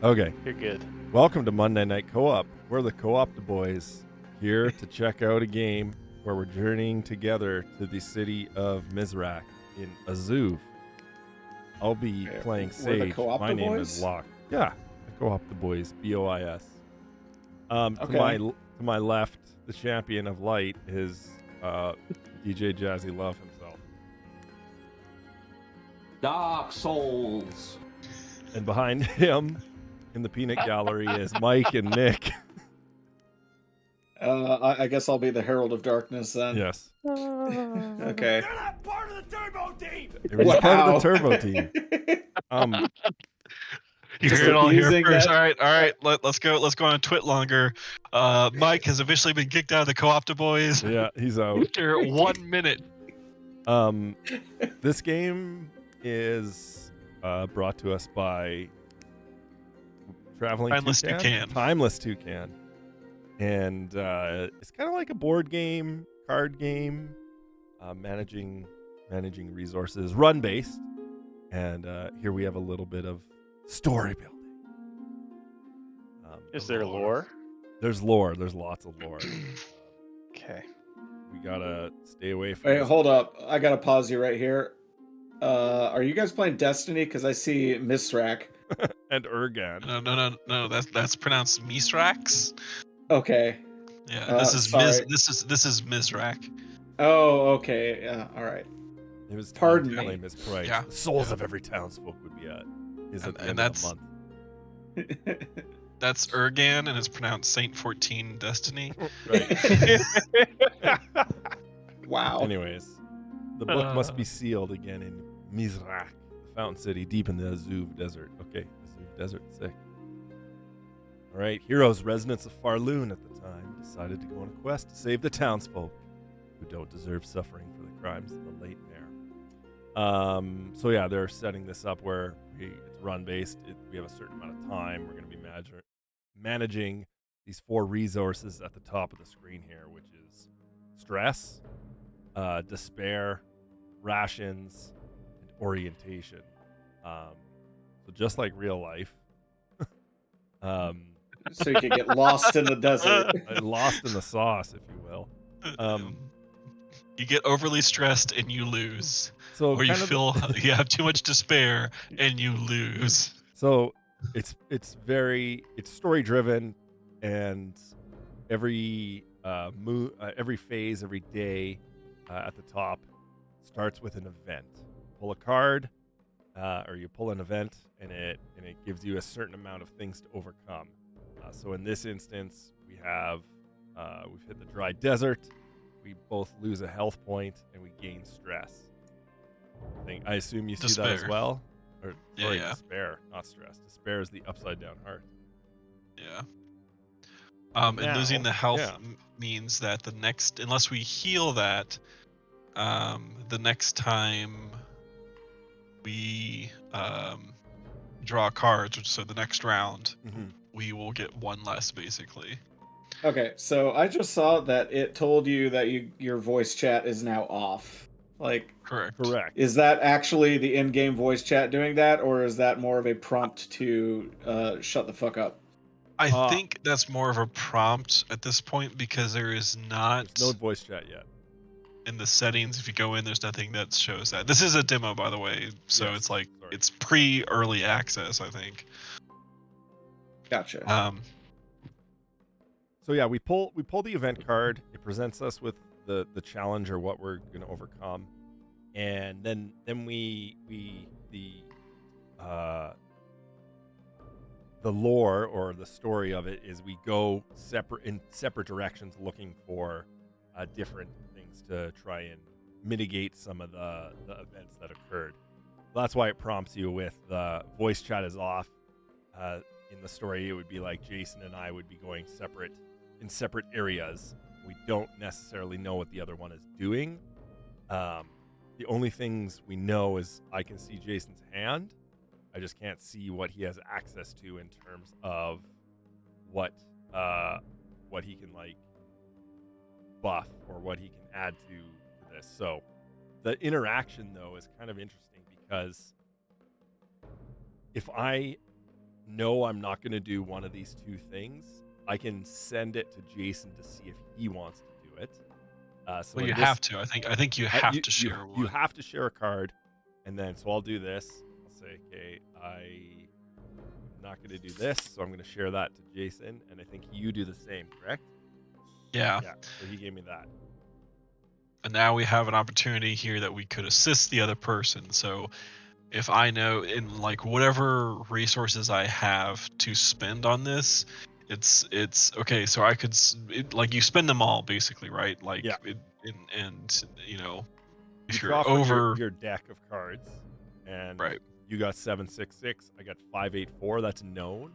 Okay. You're good. Welcome to Monday Night Co-op. We're the Co-Optimus boys here to check out a game where we're journeying together to the city of Mizrak in Azoove. I'll be playing We're the Sage. Co-Optimus My name boys? is Locke. Yeah, the Co-Optimus boys, BOIS. Okay. To my left, the champion of light is DJ Jazzy Love himself. Dark Souls. And behind him in the peanut gallery is Mike and Nick. I guess I'll be the Herald of Darkness then. Yes. Okay. You're not part of the turbo team. He's part of the turbo team. You Just heard it all here abusing first. that- All right. Let's go on a twit longer. Mike has officially been kicked out of the Co-Optimus boys Yeah, he's out. after 1 minute. This game is brought to us by Traveling Timeless Toucan. Toucan. Timeless Toucan. And it's kind of like a board game, card game, managing resources, run based. And here we have a little bit of story building. Is there lore? There's lore. There's lots of lore. Okay. We gotta stay away from. Wait, hold up. I gotta pause you right here. Are you guys playing Destiny? Because I see Misrak. and Urgan. No. That's pronounced Misrax. Okay. Yeah, this is sorry. This is Mizrak. Oh, okay. Yeah, all right. It was Pardon time to me. claim his price. Yeah. The souls of every townsfolk would be at is at the And end of the month. That's Urgan, and it's pronounced Saint 14 Destiny. Right. Wow. Anyways, the book must be sealed again in Mizrak, the fountain city deep in the Azoove Desert. Okay, Azoove Desert, sick. All right, heroes, residents of Farloon at the time, decided to go on a quest to save the townsfolk who don't deserve suffering for the crimes of the late mayor. So yeah, they're setting this up where it's run-based. We have a certain amount of time. We're going to be managing these 4 resources at the top of the screen here, which is stress, despair, rations, and orientation. So just like real life. So you could get lost in the desert. Lost in the sauce, if you will. You get overly stressed and you lose. So Or you kind of feel you have too much despair and you lose. So it's story driven, and every phase, every day at the top starts with an event. Pull a card, or you pull an event, and it gives you a certain amount of things to overcome. So in this instance, we've hit the dry desert. We both lose a health point, and we gain stress. I assume you see that as Despair. well? Or, sorry, Yeah. despair, not stress. Despair is the upside down heart. Yeah. And losing the health yeah. means that unless we heal that, the next time we draw cards, so the next round, we will get 1 less, basically. Okay, so I just saw that it told you that your voice chat is now off. Like, Correct. is that actually the in-game voice chat doing that, or is that more of a prompt to shut the fuck up? I think that's more of a prompt at this point because there's no voice chat yet. In the settings, if you go in, there's nothing that shows that. This is a demo, by the way, so Yes, it's like sorry. it's pre-early access, I think. Gotcha. So yeah, we pull the event card. It presents us with the challenge or what we're going to overcome, and then the lore or the story of it is we go in separate directions looking for different things to try and mitigate some of the events that occurred. That's why it prompts you with the voice chat is off. In the story, it would be like Jason and I would be going in separate areas. We don't necessarily know what the other one is doing. The only things we know is I can see Jason's hand. I just can't see what he has access to in terms of what he can like buff or what he can add to this. So the interaction though is kind of interesting because if I no, I'm not going to do one of these two things, I can send it to Jason to see if he wants to do it. So Well, in you this, have to. I think you have to share one. You have to share a card, and then so I'll do this. I'll say, okay, I'm not going to do this, so I'm going to share that to Jason, and I think you do the same, correct? Yeah. Yeah. So he gave me that. And now we have an opportunity here that we could assist the other person. So if I know in like whatever resources I have to spend on this, it's okay. So I could like you spend them all basically, right? Like Yeah. and you know You if draw you're from over your deck of cards, and right. you got 766. I got 584. That's known.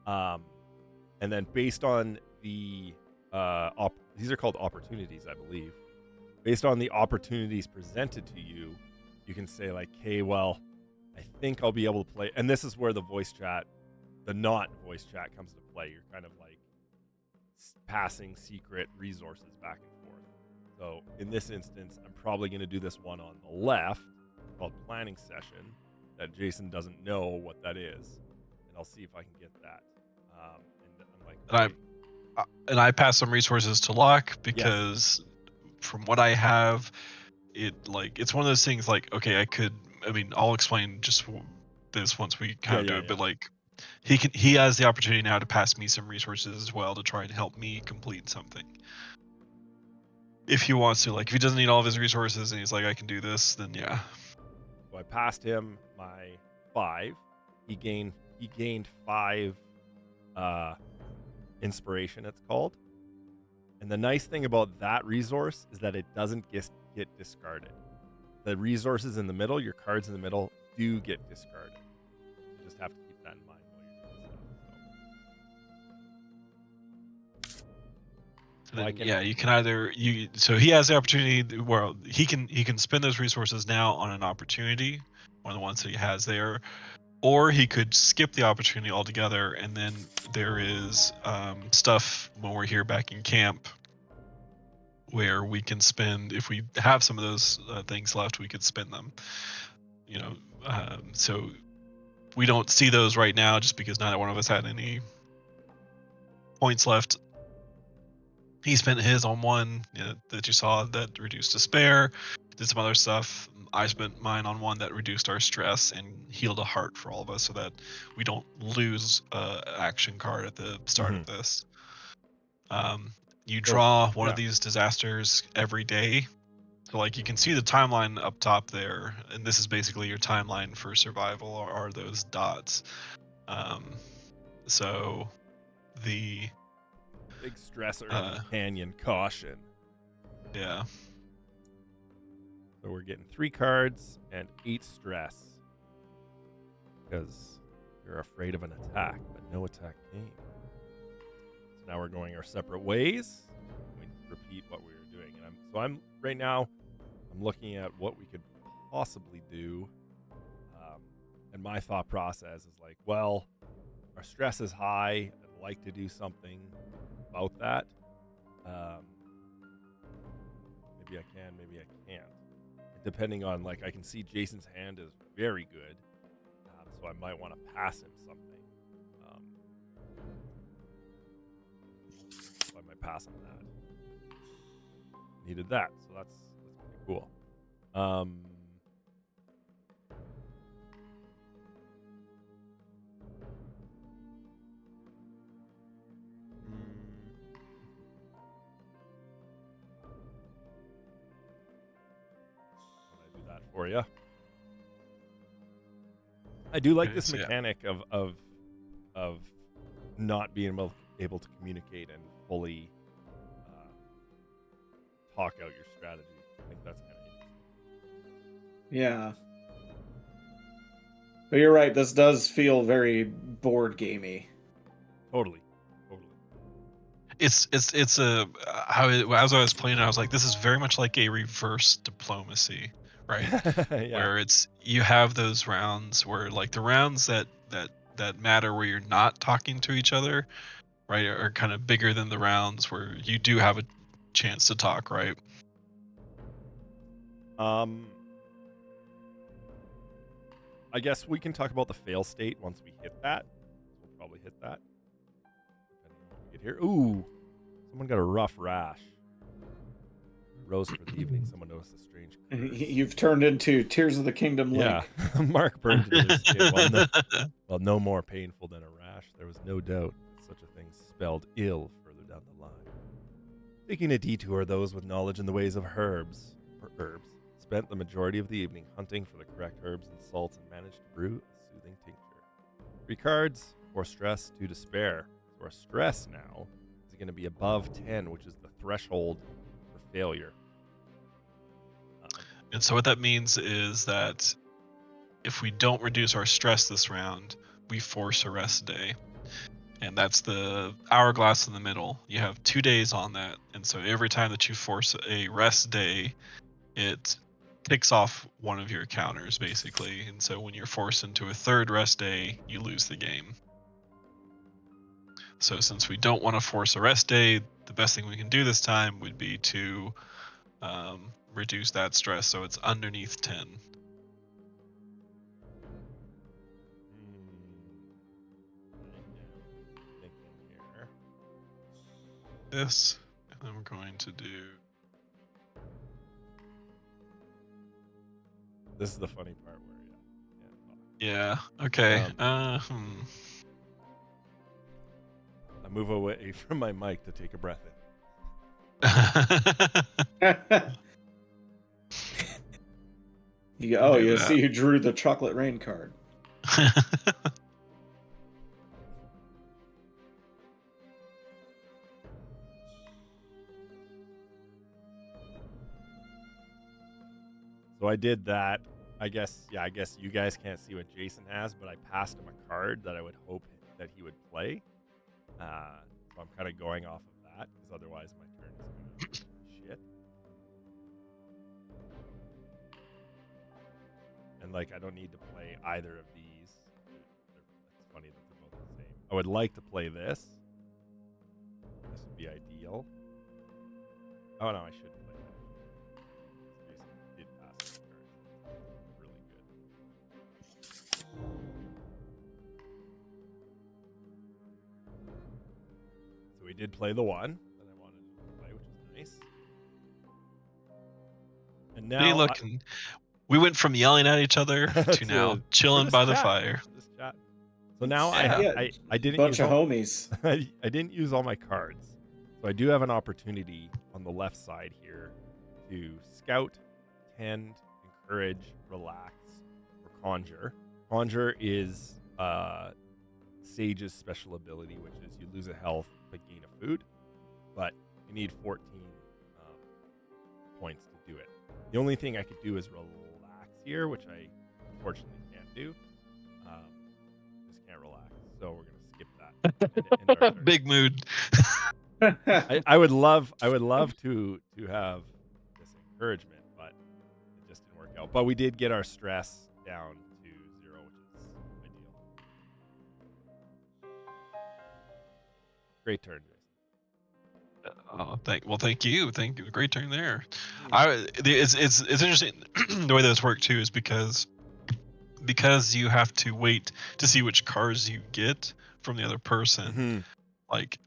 And then based on the these are called opportunities, I believe. Based on the opportunities presented to you, you can say like, "Hey, well, I think I'll be able to play." And this is where the voice chat, the not voice chat, comes into play. You're kind of like passing secret resources back and forth. So in this instance, I'm probably going to do this one on the left called planning session that Jason doesn't know what that is, and I'll see if I can get that. And I'm like, And I pass some resources to Locke yes, because from what I have, it's one of those things like, okay, I'll explain just this once we kind of do it, but like he has the opportunity now to pass me some resources as well to try and help me complete something. If he wants to, like if he doesn't need all of his resources and he's like, I can do this, then yeah. So I passed him my 5. He gained 5 inspiration, it's called. And the nice thing about that resource is that it doesn't get discarded. The resources in the middle, your cards in the middle, do get discarded. You just have to keep that in mind while you're doing stuff. So then, you can either so he has the opportunity where he can spend those resources now on an opportunity, one of the ones that he has there, or he could skip the opportunity altogether, and then there is stuff when we're here back in camp where we can spend, if we have some of those things left, we could spend them. So we don't see those right now just because neither one of us had any points left. He spent his on one that you saw that reduced despair, did some other stuff. I spent mine on one that reduced our stress and healed a heart for all of us so that we don't lose an action card at the start of this. You draw one of these disasters every day. So like you can see the timeline up top there, and this is basically your timeline for survival are those dots. So the big stressor in the canyon, caution. Yeah. So we're getting 3 cards and 8 stress because you're afraid of an attack, but no attack came. So now we're going our separate ways. We repeat what we were doing, and I'm right now. I'm looking at what we could possibly do, and my thought process is like, well, our stress is high. I'd like to do something about that. Maybe I can, maybe I can't. Depending on, like, I can see Jason's hand is very good, so I might want to pass him something. So I might pass him that. Needed that, so that's pretty cool. For you. I do like this mechanic of not being able to communicate and fully talk out your strategy. I think that's kind of interesting. Yeah. But you're right, this does feel very board gamey. Totally. It's as I was playing it, I was like, this is very much like a reverse diplomacy, right? Where it's you have those rounds where like the rounds that matter where you're not talking to each other, right, are kind of bigger than the rounds where you do have a chance to talk, right? I guess we can talk about the fail state once we hit that. probably hit that. Depending on what we get here. Ooh, someone got a rough rash. Rose for the evening. Someone noticed a strange curse. You've turned into Tears of the Kingdom Link. Yeah, Mark burned into their skin. Well, no more painful than a rash. There was no doubt that such a thing spelled ill further down the line. Taking a detour, those with knowledge in the ways of herbs spent the majority of the evening hunting for the correct herbs and salts and managed to brew a soothing tincture. 3 cards for stress to despair. So our stress now is going to be above 10, which is the threshold for failure. And so what that means is that if we don't reduce our stress this round, we force a rest day. And that's the hourglass in the middle. You have 2 days on that. And so every time that you force a rest day, it ticks off one of your counters, basically. And so when you're forced into a 3rd rest day, you lose the game. So since we don't want to force a rest day, the best thing we can do this time would be to reduce that stress so it's underneath 10. Thinking here. This, and then we're going to do. This is the funny part where, Yeah. Okay. I move away from my mic to take a breath in. You see you drew the chocolate rain card. So I did that. I guess you guys can't see what Jason has, but I passed him a card that I would hope that he would play. So I'm kind of going off of that, because otherwise my turn is going to shit. And like, I don't need to play either of these. It's funny that they're both the same. I would like to play this. This would be ideal. Oh no, I should play that. Jason did pass the card. Really good. So we did play the one that I wanted to play, which is nice. And now Hey, look, we went from yelling at each other to now chilling by the fire. Just chat. So now Yeah. I didn't Bunch use of homies. I didn't use all my cards. So I do have an opportunity on the left side here to scout, tend, encourage, relax, or conjure. Conjure is Sage's special ability, which is you lose a health but gain a food, but you need 14 points to do it. The only thing I could do is relax here, which I unfortunately can't do. Just can't relax, so we're gonna skip that. and end our turn. Big mood. I would love to have this encouragement, but it just didn't work out. But we did get our stress down to 0, which is ideal. Great turn, Jason. Oh, thank you. Great turn there. It's interesting the way this worked too is because you have to wait to see which cards you get from the other person. Mm-hmm. Like,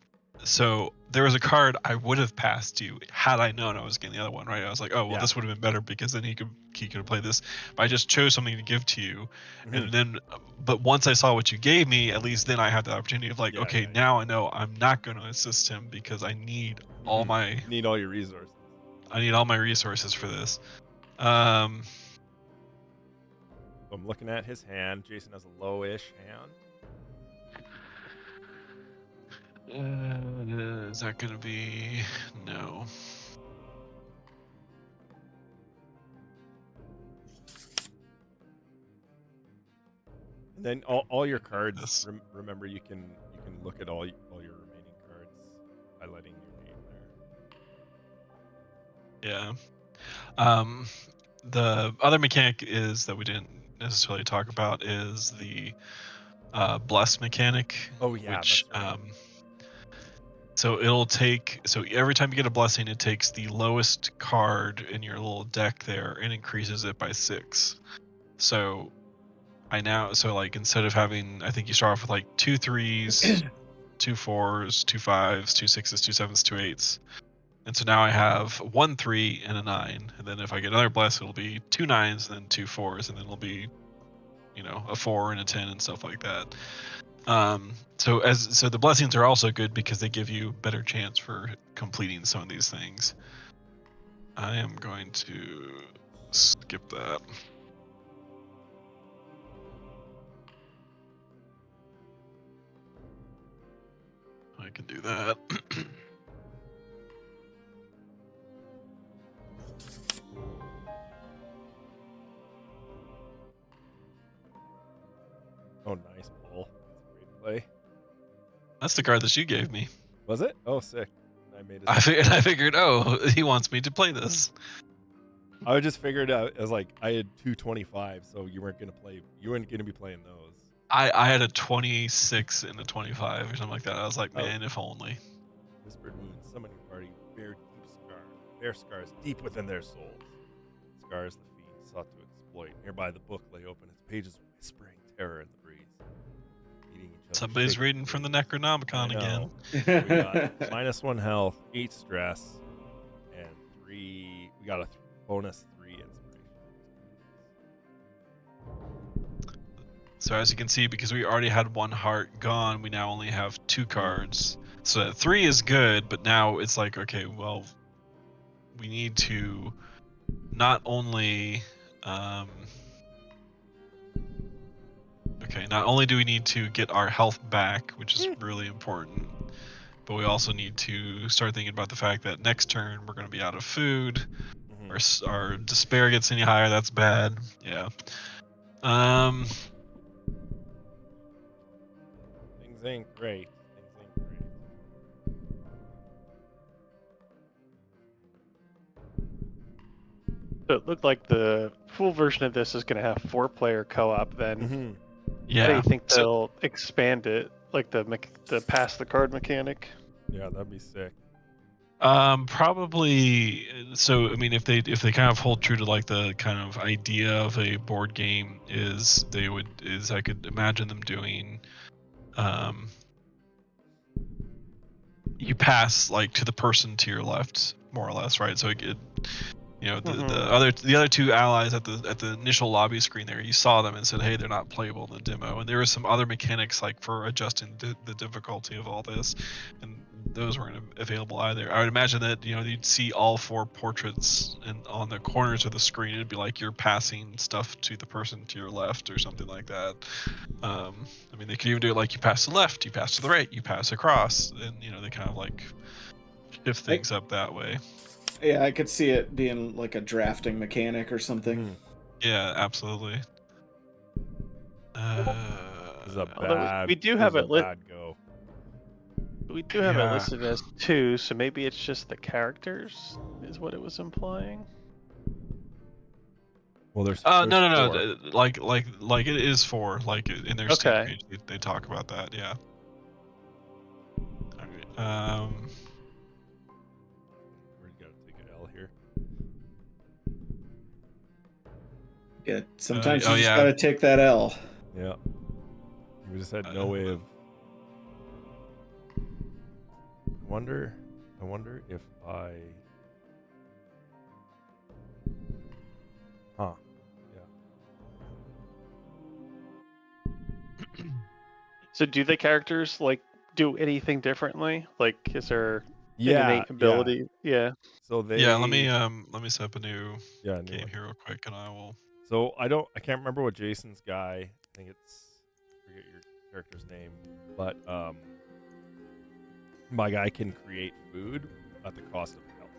so there was a card I would have passed you had I known I was getting the other one, right? I was like, oh well, Yeah. this would have been better because then he could have played this. But I just chose something to give to you, and then, but once I saw what you gave me, at least then I had the opportunity of like, now I know I'm not going to assist him because I need all my need all your resources. I need all my resources for this. I'm looking at his hand. Jason has a low-ish hand. Is that gonna be no? And then all your cards. Remember, you can look at all your remaining cards by letting your name there. Yeah. The other mechanic is that we didn't necessarily talk about is the bless mechanic. Oh yeah, which that's right. so it'll take, so every time you get a blessing, it takes the lowest card in your little deck there and increases it by 6. So I now like instead of having, I think you start off with like 2 3s, 2 4s, 2 5s, 2 6s, 2 7s, 2 8s. And so now I have 1 3 and a 9. And then if I get another bless, it'll be 2 9s and then 2 4s, and then it'll be, a 4 and a 10 and stuff like that. So the blessings are also good because they give you better chance for completing some of these things. I am going to skip that. I can do that. Oh, nice, Paul. That's a great play. That's the card that you gave me. Was it? Oh, sick. I made it. I figured, oh, he wants me to play this. I just figured out as like I had 225, so you weren't gonna be playing those. I had a 26 and a 25 or something like that. I was like, man, if only. Whispered wounds, summoning party, bear scars deep within their souls. Scars the fiend sought to exploit. Nearby the book lay open, its pages whispering terror in the breeze. Eating each other, Somebody's shaking reading from the Necronomicon I again. know. We got -1 health, 8 stress, and 3. We got a bonus 3 inspiration. So as you can see, because we already had 1 heart gone, we now only have 2 cards. So that 3 is good, but now it's like, okay, well, we need to not only not only do we need to get our health back, which is really important, but we also need to start thinking about the fact that next turn we're going to be out of food. Our despair gets any higher, that's bad. Yeah. Things ain't great. So it looked like the full version of this is going to have 4-player co-op then. Mm-hmm. Yeah. How do you think they'll expand it, like the pass the card mechanic? Yeah, that'd be sick. Probably. So I mean, if they kind of hold true to like the kind of idea of a board game, I could imagine them doing, you pass like to the person to your left, more or less, right? So the other 2 allies at the initial lobby screen there, you saw them and said, hey, they're not playable in the demo, and there were some other mechanics like for adjusting the difficulty of all this, and those weren't available either. I would imagine that you'd see all 4 portraits and on the corners of the screen it'd be like you're passing stuff to the person to your left or something like that. I mean, they could even do it like you pass to the left, you pass to the right, you pass across, and they kind of like shift things up that way. Yeah, I could see it being like a drafting mechanic or something. Yeah, absolutely. This is a Although bad. we do have it lit. Bad go. We do have it listed as 2, so maybe it's just the characters is what it was implying. Well, there's no. 4. Like it is 4. Like in their Steam Okay. page, they talk about that. Yeah. We're gonna take an L here. Yeah, sometimes you just yeah. gotta take that L. Yeah. We just had no way of. I wonder if I. Huh. Yeah. So do the characters like do anything differently? Like, is there an innate ability? Yeah. So they. Yeah. Let me set up a new game one here real quick, and I will. So I can't remember what Jason's guy. I think forget your character's name, but my guy can create food at the cost of health.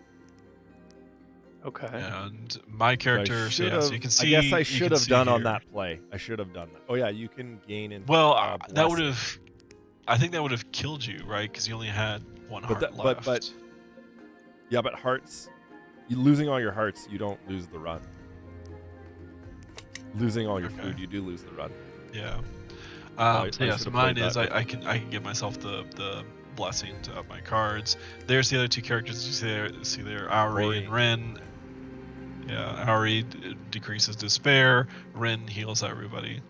Okay. And my character, so you can see. I guess I should have done here. on that play. I should have done that. Oh yeah, you can gain in. Well, that would have. I think that would have killed you, right? Because you only had 1 heart left. But yeah, but hearts. You losing all your hearts, you don't lose the run. Losing all your food, you do lose the run. Yeah. So mine is I can give myself the blessing to up my cards. There's the other 2 characters you see there, Auri and Ren. Yeah, Auri decreases despair. Ren heals everybody.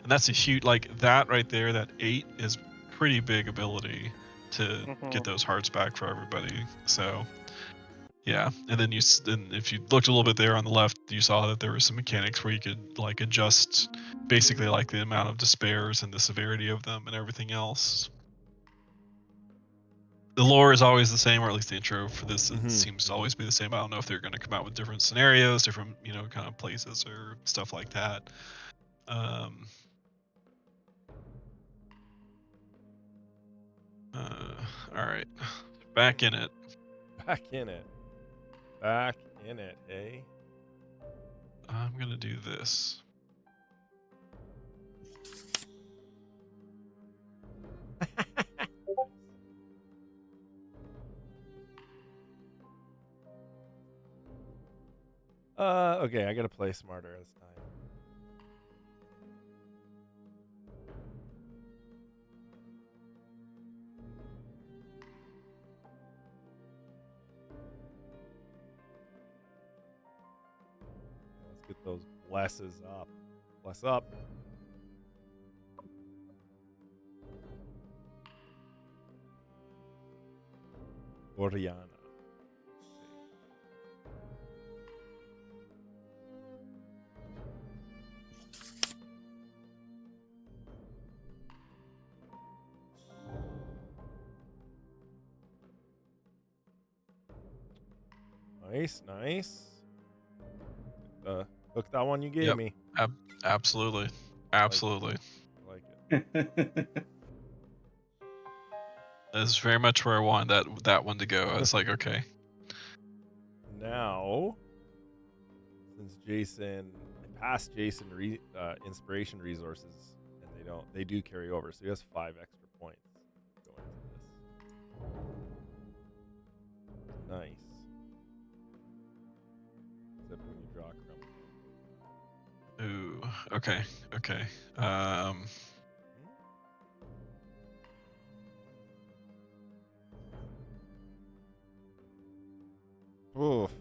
And that's a huge, like that right there, that 8 is pretty big ability to get those hearts back for everybody. So yeah, and then and if you looked a little bit there on the left, you saw that there were some mechanics where you could like adjust basically like the amount of despairs and the severity of them and everything else. The lore is always the same, or at least the intro for this seems to always be the same. I don't know if they're going to come out with different scenarios, different, you know, kind of places or stuff like that. All right, back in it. Back in it. Back in it, hey? I'm going to do this. Okay, I gotta play smarter this time. Let's get those blesses up. Bless up. Oriana. Nice, nice. Look that one you gave me. Absolutely. Absolutely. I like it. That's very much where I wanted that one to go. I was like, okay. Now, since Jason passed Jason inspiration resources, and they do carry over, so he has 5 extra points going to this. Nice. Except when you draw crumble. Ooh. Okay. Okay. Oof.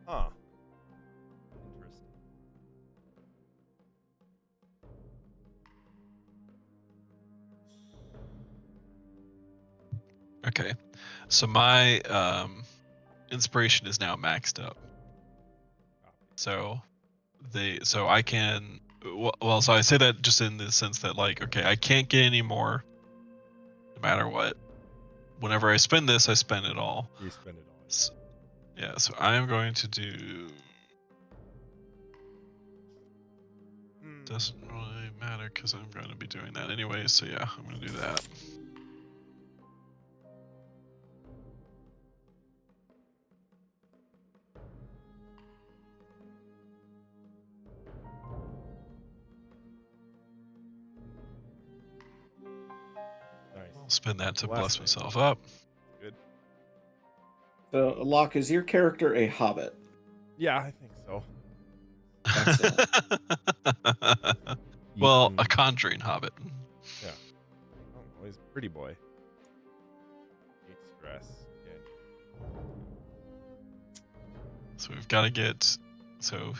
Huh. Interesting. Okay. So my inspiration is now maxed up. So I can well, so I say that just in the sense that like, okay, I can't get any more no matter what. Whenever I spend this, I spend it all. You spend it all. Yeah, so I am going to do doesn't really matter because I'm going to be doing that anyway, so yeah, I'm going to do that. Nice. I'll spend that to Bless bless me. myself up. Good. So, Locke, is your character a hobbit? Yeah, I think so. Excellent. Well, a conjuring hobbit. Yeah. Oh, well, he's a pretty boy. Hate stress. Yeah. So we've got to get. So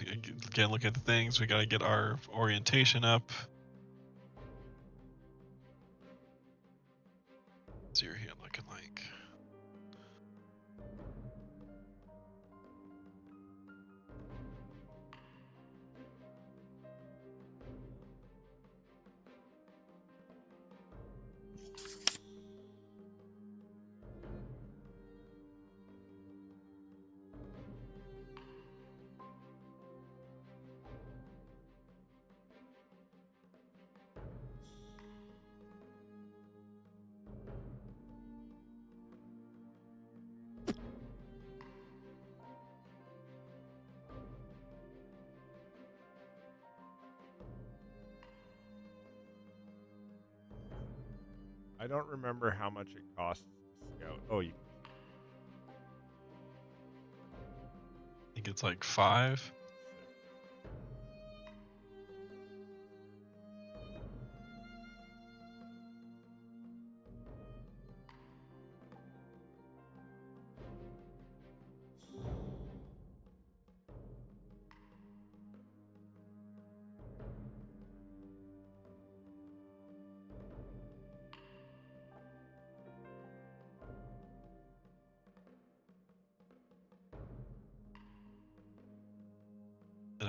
again, look at the things. We got to get our orientation up. What's your hand looking like? I don't remember how much it costs to scout. Oh, you. I think it's like 5.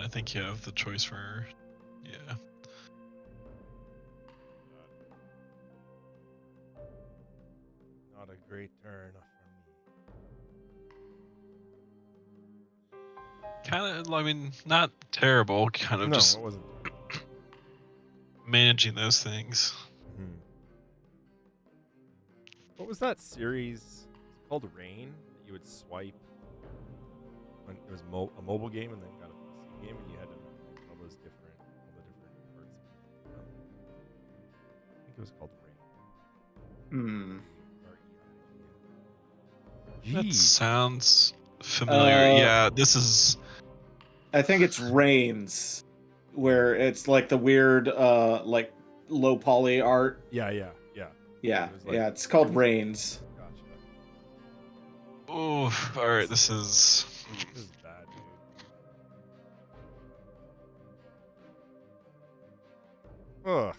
I think you have the choice for, yeah. Not a great turn for me. Kind of, I mean, not terrible. Kind of No, just it wasn't. managing those things. Hmm. What was that series? Was it called Rain? That you would swipe when it was a mobile game, and then got a PC game, and you had to manage all the different parts. I think it was called Rain. That Jeez. sounds familiar. Yeah, this is. I think it's Reigns, where it's like the weird, like low poly art. Yeah. Yeah, It was like- yeah, it's called Reigns. Gotcha. Oh, all right. This is. This is bad, dude. Ugh.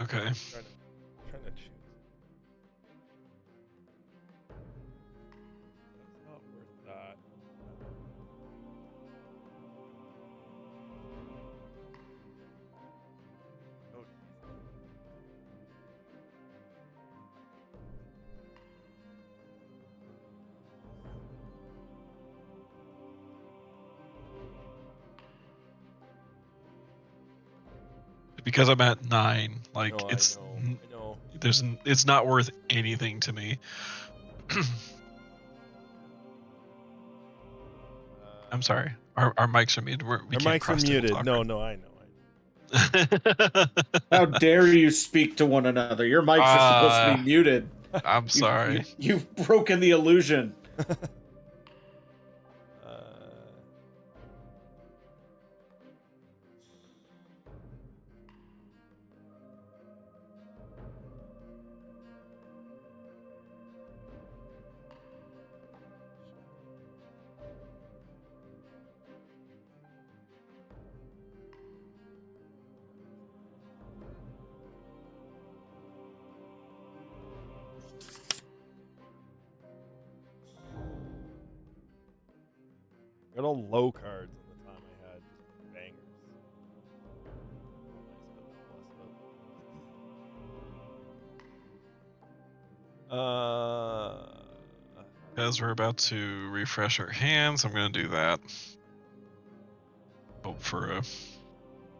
Okay. Trying to choose. That's not worth that. Oh, Because I'm at 9. Like no, it's. I know. It's not worth anything to me. I'm sorry. Our mics are muted. We Our can't mics are cross table muted. talk. No, I know. How dare you speak to one another? Your mics are supposed to be muted. I'm sorry. You've broken the illusion. Got all low cards on the time I had. Just bangers. As we're about to refresh our hands, I'm going to do that. Hope for a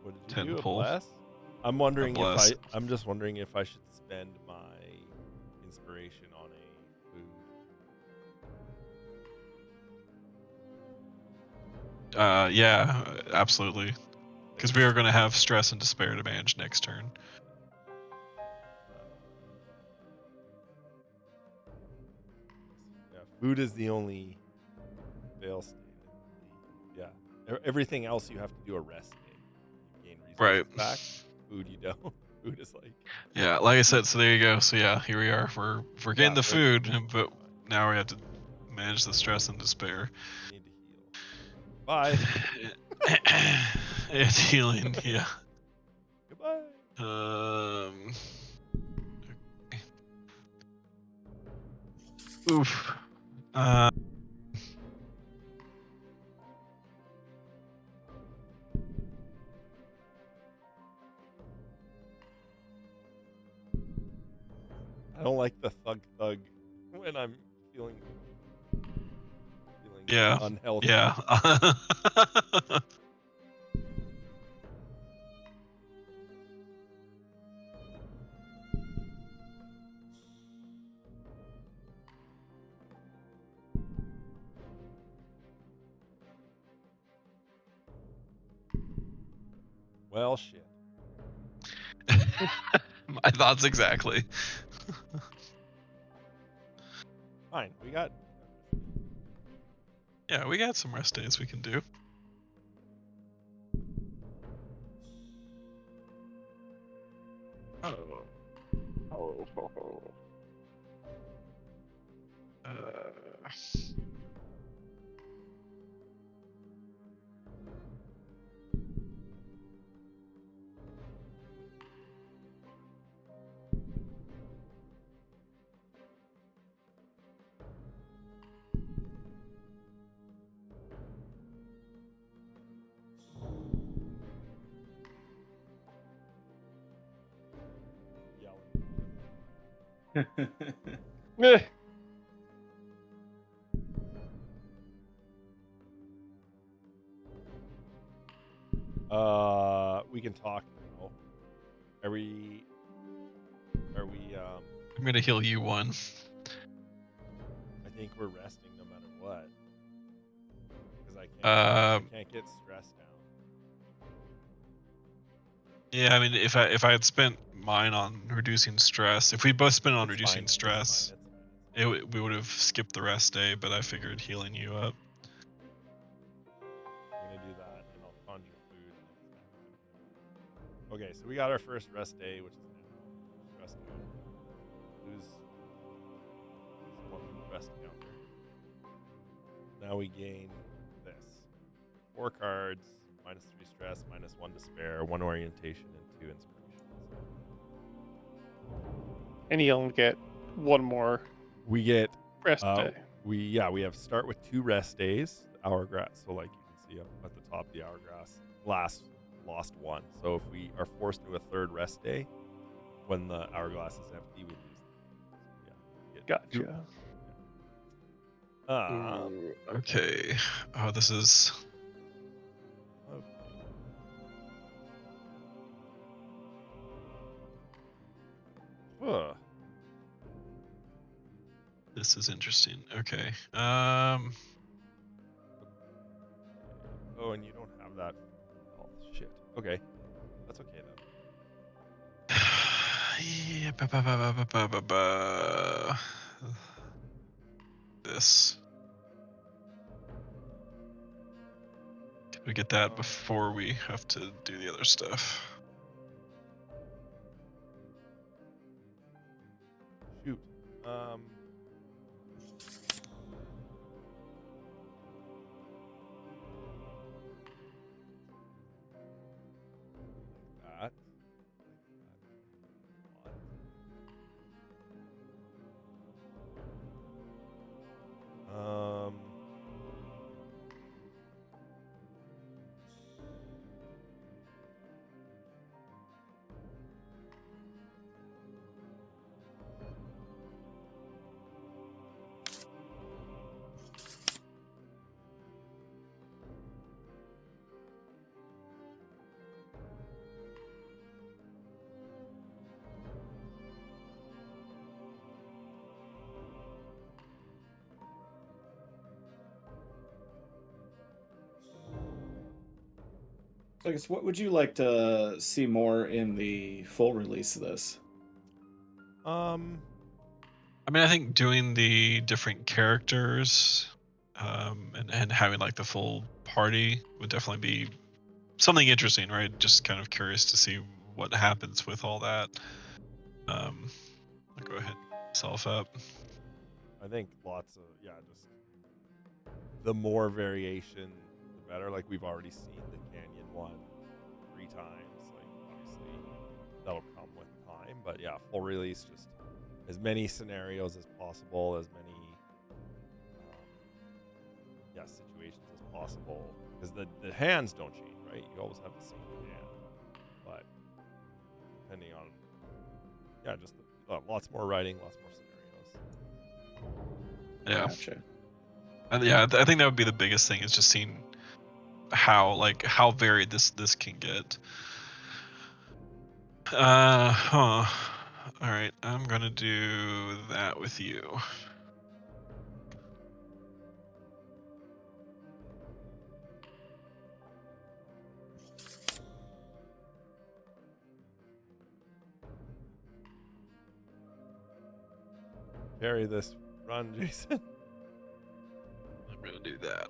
What did you 10 do? A pull. bless? I'm wondering if bless. I'm just wondering if I should spend my inspiration on a food. Yeah, absolutely. Because we are going to have stress and despair to manage next turn. Yeah, food is the only fail state. Yeah, everything else you have to do a rest state. You gain resources Right. back. Food you don't. Food is like. Yeah, like I said, so there you go. So yeah, here we are. We're getting the food, but fine. now we have to manage the stress and despair. You need to heal. Bye. It's healing, yeah. Goodbye. Oof. I don't like the thug when I'm feeling Yeah. unhealthy. Yeah. Well, shit. My thoughts exactly. Fine. We got. Yeah, we got some rest days we can do. Eh. We can talk now. Are we? I'm gonna heal you one. I think we're resting no matter what. Because I can't get stressed down. Yeah, I mean, if I had spent mine on reducing stress, if we both spent it on It's reducing fine, it's stress, fine, it's fine. we would have skipped the rest day. But I figured healing you up. I'm gonna do that, and I'll conjure food next time. Okay, so we got our first rest day, which is now. Rest out. Lose one rest counter. Now we gain this: 4 cards, -3 stress, -1 despair, 1 orientation, and 2 inspiration. And you'll get one more We get rest day. we have start with 2 rest days, hourglass. So like you can see up at the top, the hourglass lost 1. So if we are forced to a 3rd rest day, when the hourglass is empty, we lose. Yeah, get 2. Gotcha. Ooh, okay. Oh, this is. Okay. Huh. This is interesting. Okay. Oh, and you don't have that. Oh shit. Okay, that's okay then. Yeah, this. Can we get that before we have to do the other stuff? Shoot. That. So I guess what would you like to see more in the full release of this? I mean, I think doing the different characters, and having like the full party would definitely be something interesting, right? Just kind of curious to see what happens with all that. I'll go ahead and self up. I think lots of just the more variation, the better. Like we've already seen the canyon one 3 times. Like obviously that'll come with time, but yeah, full release, just as many scenarios as possible, as many situations as possible, because the hands don't change, right? You always have the same hand, but depending on just lots more writing, lots more scenarios. Yeah. Gotcha. And yeah, I think that would be the biggest thing, is just seeing how varied this can get. All right, I'm gonna do that with you. Carry this run, Jason. I'm gonna do that.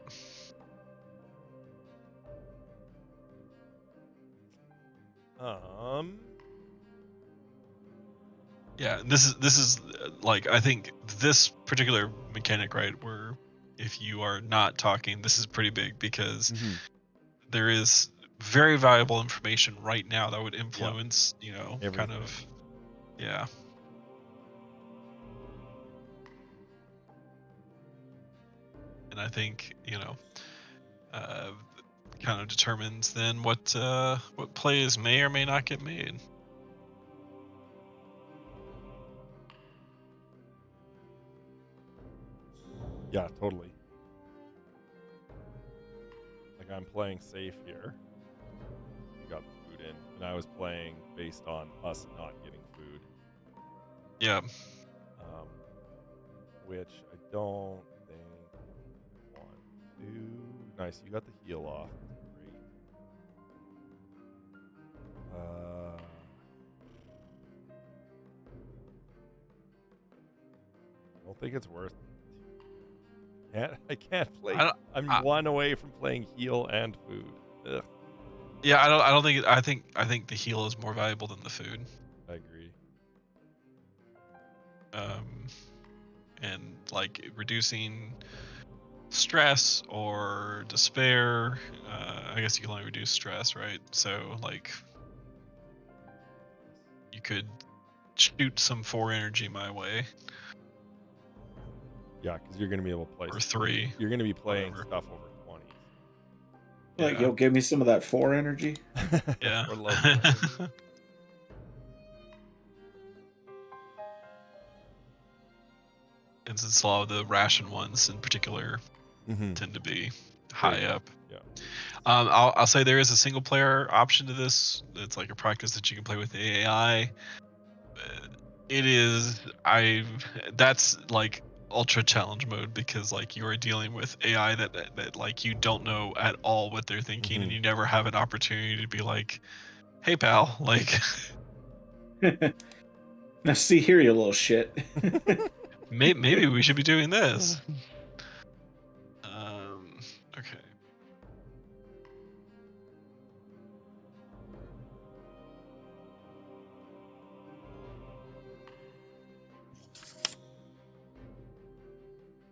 Yeah, this is like I think this particular mechanic, right, where if you are not talking, this is pretty big because Mhm. there is very valuable information right now that would Yeah. influence, kind Everything. of, yeah. And I think, uh, kind of determines then what plays may or may not get made. Yeah, totally. Like I'm playing safe here. We got the food in, and I was playing based on us not getting food, Yeah. which I don't think want to. Nice, you got the heal off. Great. I don't think it's worth. I can't play. I don't, I'm I, one away from playing heal and food. Ugh, yeah, I don't think I think the heal is more valuable than the food. I agree. And like reducing stress or despair, I guess you can only reduce stress, right? So like you could shoot some 4 energy my way, Yeah, because you're gonna be able to play. or 3, You're gonna be playing whatever. stuff over 20s. Like, Yeah. you'll give me some of that 4 energy. Yeah. For local energy. And since a lot of the ration ones in particular Mhm. tend to be Very high good. up. Yeah. I'll say there is a single player option to this. It's like a practice that you can play with the AI. It is that's like ultra challenge mode because like you are dealing with AI that like you don't know at all what they're thinking, and Mhm. you never have an opportunity to be like, hey pal, like Now see here, you little shit. maybe we should be doing this. Okay.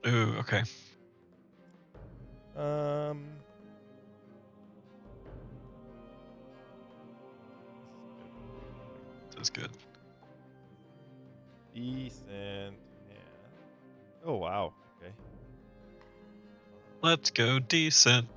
Ooh, okay. That's good. Decent. Yeah. Oh wow. Okay. Let's go decent.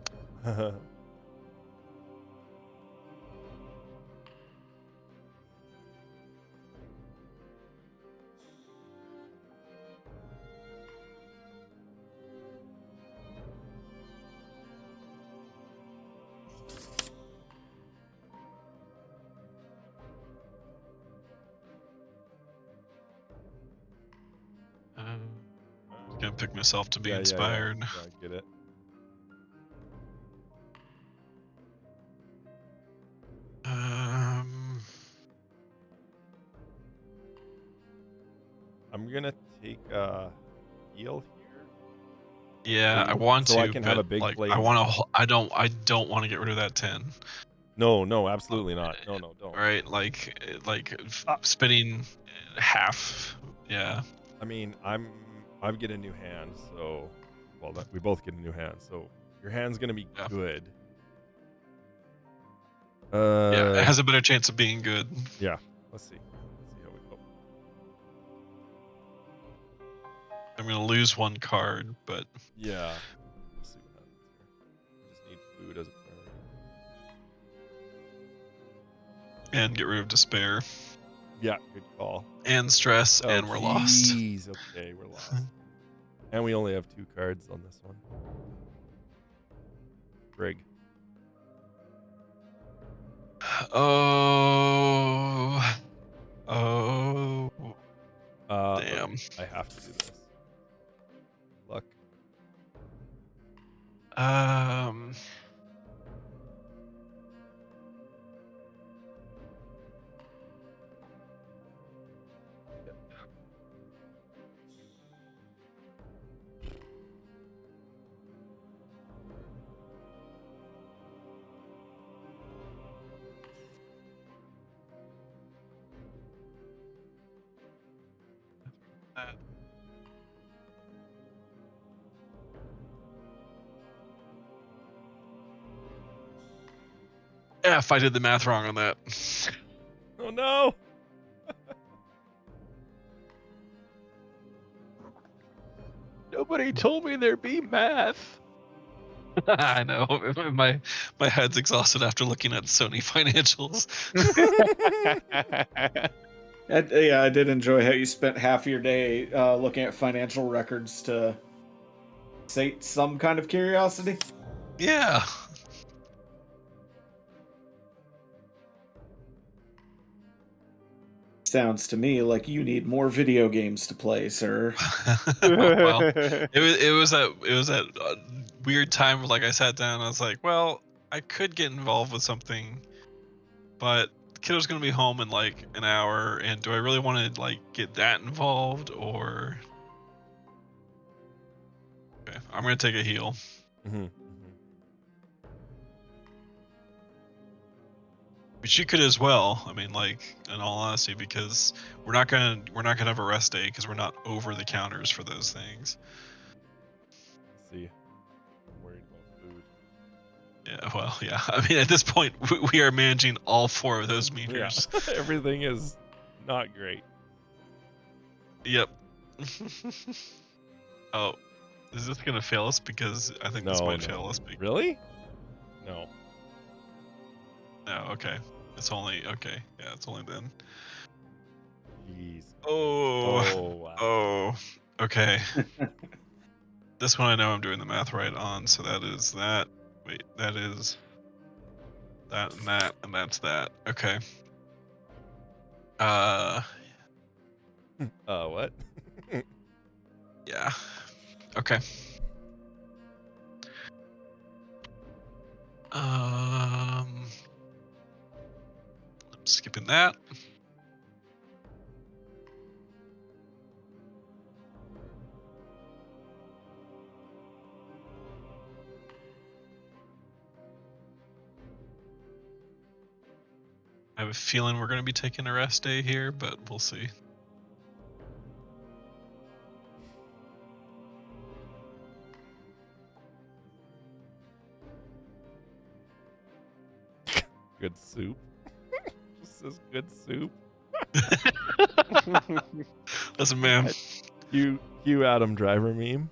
Gonna pick myself to be Yeah, inspired. Yeah, I get it. I'm gonna take a heal here. Yeah, I want so to, I can have but a big like play I want now. to. I don't want to get rid of that 10. No, absolutely not. No, don't. Right, spinning half. Yeah. I mean, I'm getting a new hand, so we both get a new hand. So your hand's gonna be Yeah. good. Yeah, it has a better chance of being good. Yeah. Let's see how we go. I'm gonna lose 1 card, but Yeah. We'll see what happens here. I just need food as a priority. and get rid of despair Yeah, good call. and stress, Oh, and we're lost. jeez. Okay, we're lost. And we only have 2 cards on this one. Brig. Oh. Damn. I have to do this. Luck. F, I did the math wrong on that. Oh no! Nobody told me there'd be math. I know. My head's exhausted after looking at Sony financials. Yeah, I did enjoy how you spent half your day looking at financial records to sate some kind of curiosity. Yeah. Sounds to me like you need more video games to play, sir. Well, it was that weird time where, like, I sat down and I was like, well, I could get involved with something, but the kiddo's gonna be home in like an hour, and do I really want to like get that involved, or okay, I'm gonna take a heal. Mhm. But you could as well. I mean, like, in all honesty, because we're not gonna have a rest day because we're not over the counters for those things. Let's see. I'm worried about food. Yeah, well, yeah. I mean, at this point, we are managing all 4 of those Yeah, meters. everything is not great. Yep. Oh, is this gonna fail us? Because I think this No, might no. fail us. Really? No. No, okay. It's only okay. Yeah, it's only then. Jeez. Oh, Oh wow. oh. Okay. This one I know I'm doing the math right on. So that is that. Wait, that is that and that, and that's that. Okay. What? Yeah. Okay. I'm skipping that. I have a feeling we're going to be taking a rest day here, but we'll see. Good soup. Just says good soup. Listen, man. Cue Adam Driver meme.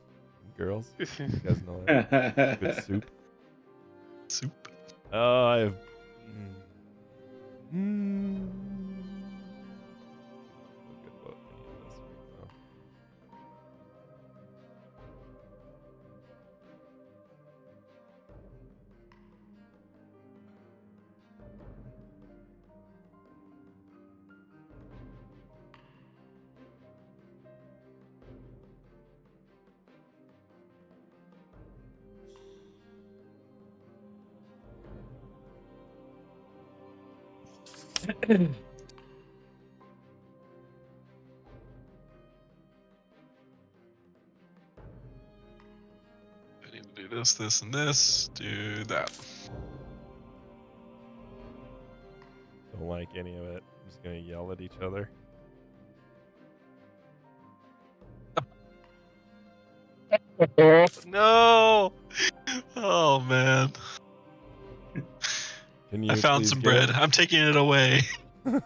Girls, you guys know that. Good soup. Soup. Oh, I have. Forget about any of this right now. I need to do this, this, and this. Do that. Don't like any of it. I'm just gonna yell at each other. No. Oh man. Can you I found please some get bread. I'm taking it away.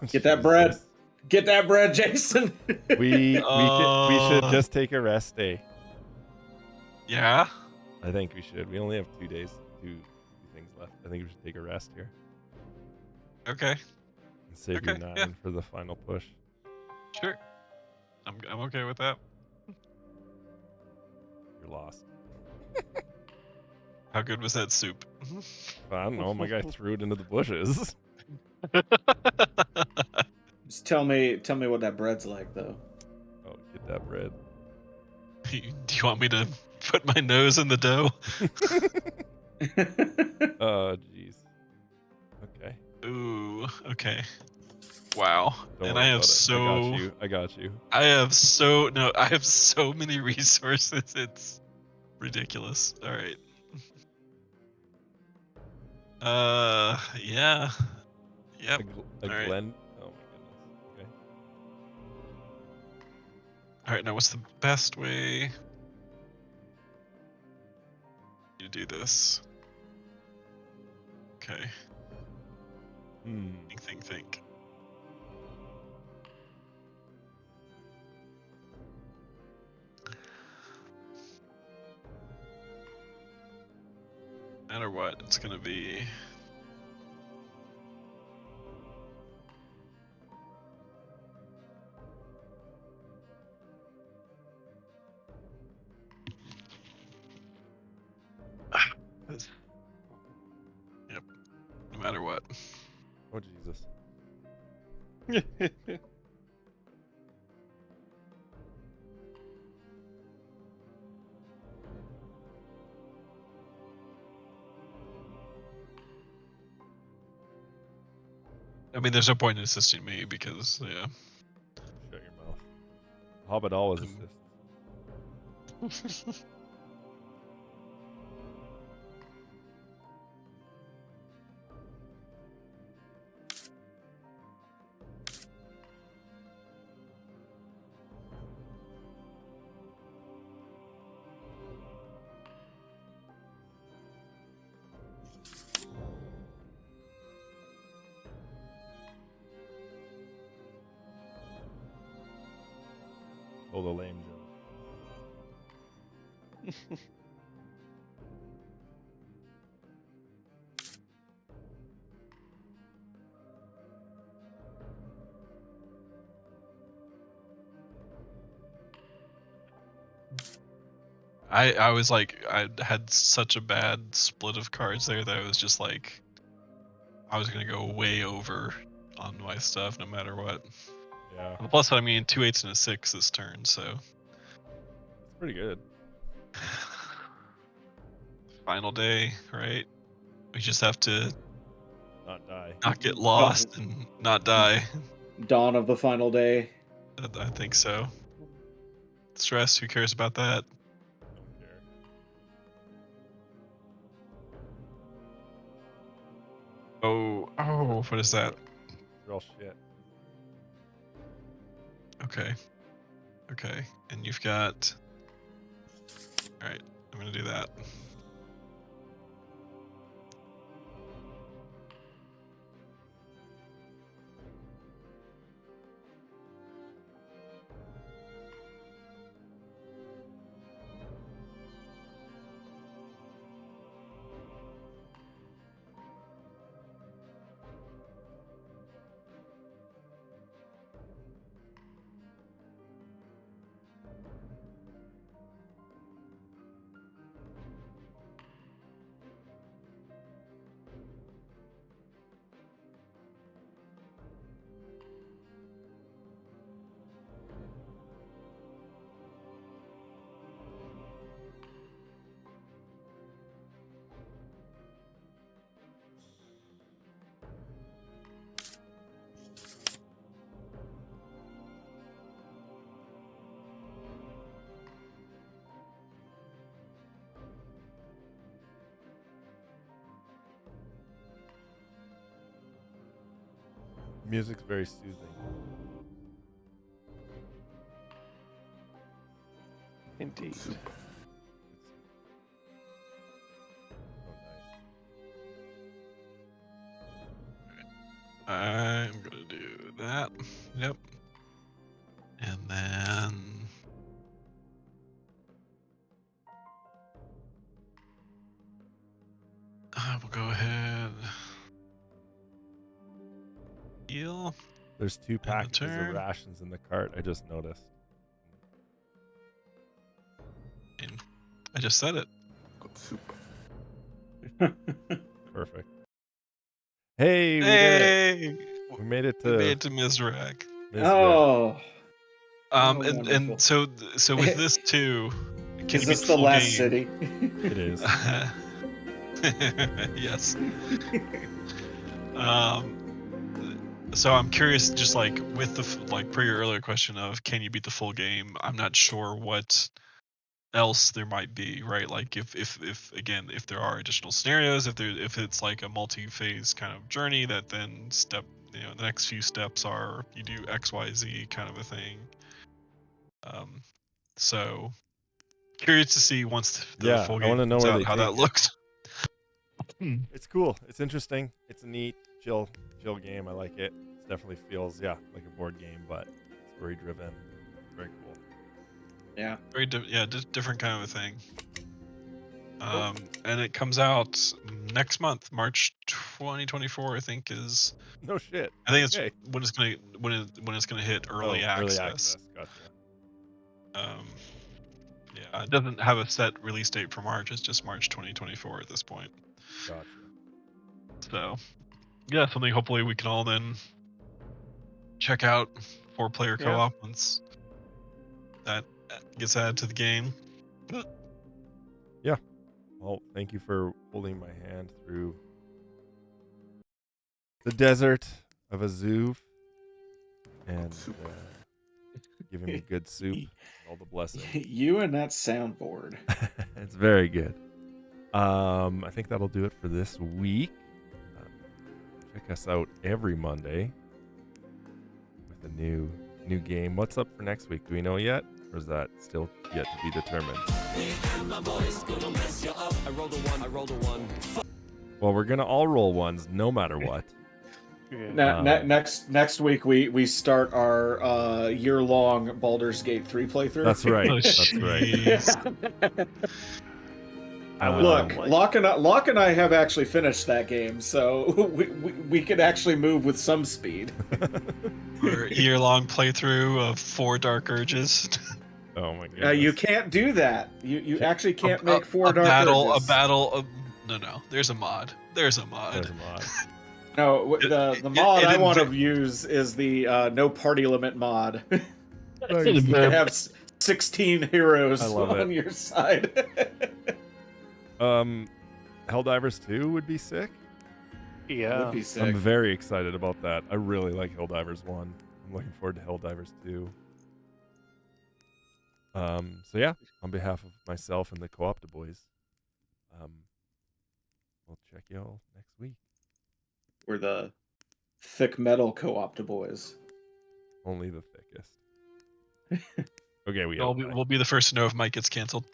Get that bread. Jesus. Get that bread, Jason. We should just take a rest day. Yeah. I think we should. We only have 2 days, two things left. I think we should take a rest here Okay. and save you Okay, 9 yeah. for the final push. Sure. I'm okay with that. You're lost. How good was that soup? I don't know. My guy threw it into the bushes. Just tell me what that bread's like, though. Oh, get that bread. Do you want me to put my nose in the dough? Oh, jeez. Okay. Ooh, okay. Wow. Don't And worry I have about it. so I got you. I have so many resources. It's ridiculous. All right. Yeah. Yep. A All right. Glen. Oh my goodness. Okay. All right. Now, what's the best way to do this? Okay. Think. No matter what, it's gonna be. Yep. No matter what. Oh Jesus. I mean, there's no point in assisting me because, yeah. Shut your mouth. Hobbit always Um, assists. Told a lame joke. I was like, I had such a bad split of cards there that I was just like, I was gonna go way over on my stuff no matter what. Yeah, And plus, I mean, 2 8s and a 6 this turn, so. it's pretty good. Final day, right? We just have to Not die. not get lost and not die. Dawn of the final day. I think so. Stress, who cares about that? Don't care. Oh, what is that? It's real shit. Okay, and you've got. Alright, I'm gonna do that. Music's very soothing. Indeed. Oh, nice. I'm gonna do that. Yep. And then. I will go ahead. Heal. There's 2 the packages of turn. rations in the cart. I just noticed. And I just said it. Good soup. Perfect. Hey, we did it. We made it We to made it to Mizrak. Mizrach. Oh, And wonderful. so with this too, can Is you beat this the the full last game? city? It is. Yes. So I'm curious, just like with the like per your earlier question of can you beat the full game? I'm not sure what else there might be, right? Like if again if there are additional scenarios, if it's like a multi-phase kind of journey that then the next few steps are you do XYZ kind of a thing. So curious to see once the Yeah, full I game want to know comes where out they how take that it. looks. It's cool. It's interesting. It's a neat, chill chill game. I like it. It definitely feels like a board game, but story driven. Very cool. Yeah. Very different kind of a thing. And it comes out next month, March 2024. I think is. No shit. I think it's Okay. when it's gonna hit early access. Early access. Gotcha. Yeah, it doesn't have a set release date for March. It's just March 2024 at this point. Gotcha. So, yeah, something hopefully we can all then check out 4-player Yeah. co-op once that gets added to the game. Well, thank you for holding my hand through the desert of Azoove and giving me good soup. All the blessings. You and that soundboard. It's very good. I think that'll do it for this week. Check us out every Monday with a new game. What's up for next week? Do we know yet? Or is that still yet to be determined? Well, we're gonna all roll ones no matter what. Next week we start our year-long Baldur's Gate 3 playthrough. That's right. Oh, That's right. Look, Locke and I have actually finished that game, so we could actually move with some speed. Our year-long playthrough of 4 Dark Urges. Oh my god. You can't do that. You actually can't make 4 Dark Urges. A battle of... No, there's a mod. There's a mod. There's a mod. No, the mod I want to use is the no party limit mod. You can have 16 heroes on your side. Helldivers 2 would be sick. Yeah. Would be sick. I'm very excited about that. I really like Helldivers 1. I'm looking forward to Helldivers 2. So yeah, on behalf of myself and the Co-Opta boys, we'll check y'all next week. We're the thick metal Co-Opta boys. Only the thickest. Okay, We'll be the first to know if Mike gets canceled.